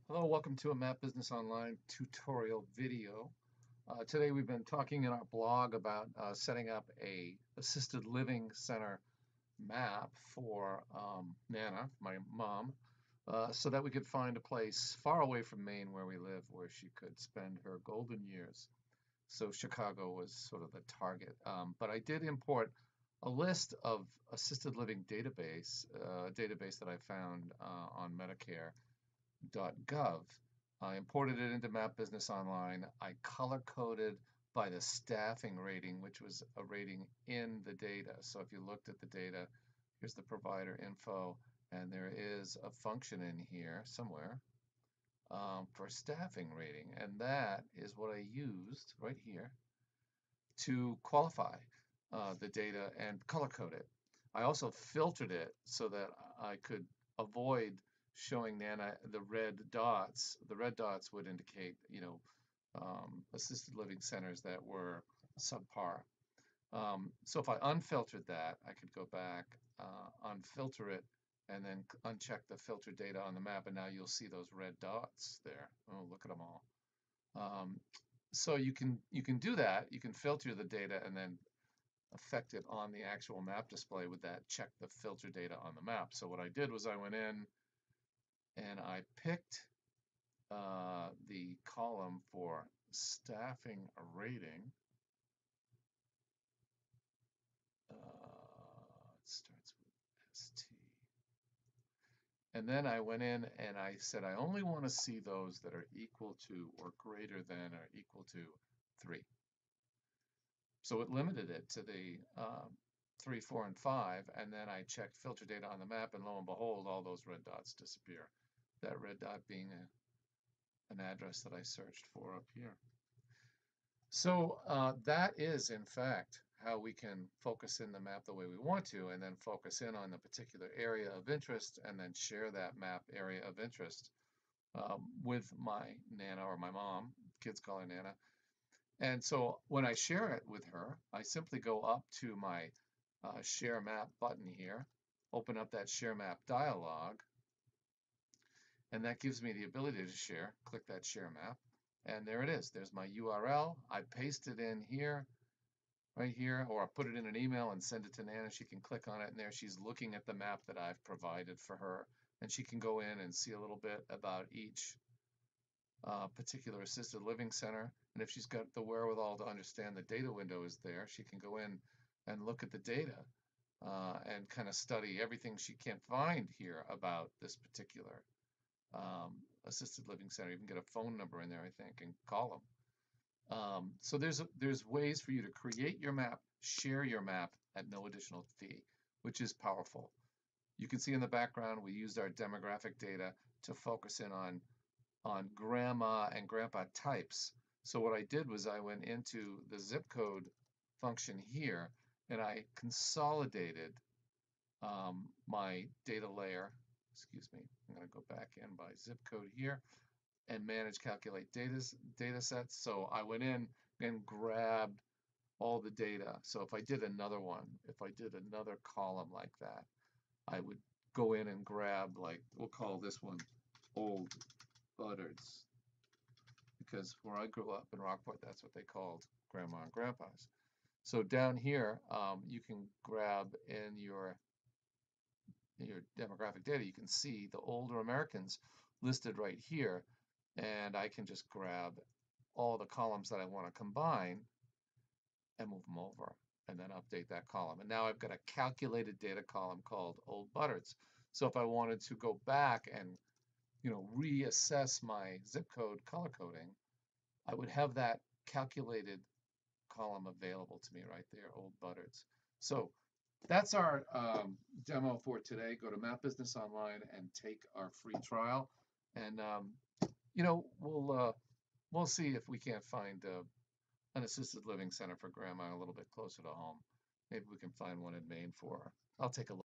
Hello, welcome to a Map Business Online tutorial video. Today we've been talking in our blog about setting up a assisted living center map for Nana, my mom, so that we could find a place far away from Maine where we live where she could spend her golden years. So Chicago was sort of the target. But I did import a list of assisted living database that I found on Medicare .gov. I imported it into Map Business Online. I color coded by the staffing rating, which was a rating in the data. So if you looked at the data, here's the provider info, and there is a function in here somewhere for staffing rating. And that is what I used right here to qualify the data and color code it. I also filtered it so that I could avoid showing Nana the red dots. The red dots would indicate, assisted living centers that were subpar. So if I unfiltered that, I could go back, unfilter it, and then uncheck the filter data on the map, and now you'll see those red dots there. Oh, look at them all. Um, so you can do that. You can filter the data and then affect it on the actual map display with that check the filter data on the map. So what I did was I went in and I picked the column for staffing rating. It starts with ST. And then I went in and I said, I only want to see those that are equal to or greater than or equal to 3. So it limited it to the 3, 4, and 5, and then I checked filter data on the map, and lo and behold, all those red dots disappear. That red dot being an address that I searched for up here. So that is, in fact, how we can focus in the map the way we want to, and then focus in on the particular area of interest, and then share that map area of interest with my Nana or my mom. Kids call her Nana. And so when I share it with her, I simply go up to my Share Map button here, open up that Share Map dialog, and that gives me the ability to share. Click that Share Map, and there it is. There's my URL. I paste it in here, right here, or I put it in an email and send it to Nana. She can click on it, and there she's looking at the map that I've provided for her, and she can go in and see a little bit about each particular assisted living center. And if she's got the wherewithal to understand the data window is there, she can go in and look at the data and kind of study everything she can't find here about this particular assisted living center. You can get a phone number in there, I think, and call them. So there's ways for you to create your map, share your map at no additional fee, which is powerful. You can see in the background we used our demographic data to focus in on grandma and grandpa types. So what I did was I went into the zip code function here and I consolidated my data layer. Excuse me, I'm going to go back in by zip code here and manage calculate data sets. So I went in and grabbed all the data. So if I did another one, if I did another column like that, I would go in and grab, like, we'll call this one Old Buddards, because where I grew up in Rockport, that's what they called grandma and grandpa's. So down here, you can grab in your demographic data, you can see the older Americans listed right here, and I can just grab all the columns that I want to combine and move them over and then update that column. And now I've got a calculated data column called Old Buddards. So if I wanted to go back and reassess my zip code color coding, I would have that calculated column available to me right there, Old Buddards. So that's our demo for today. Go to Map Business Online and take our free trial. And, we'll see if we can't find an assisted living center for grandma a little bit closer to home. Maybe we can find one in Maine for her. I'll take a look.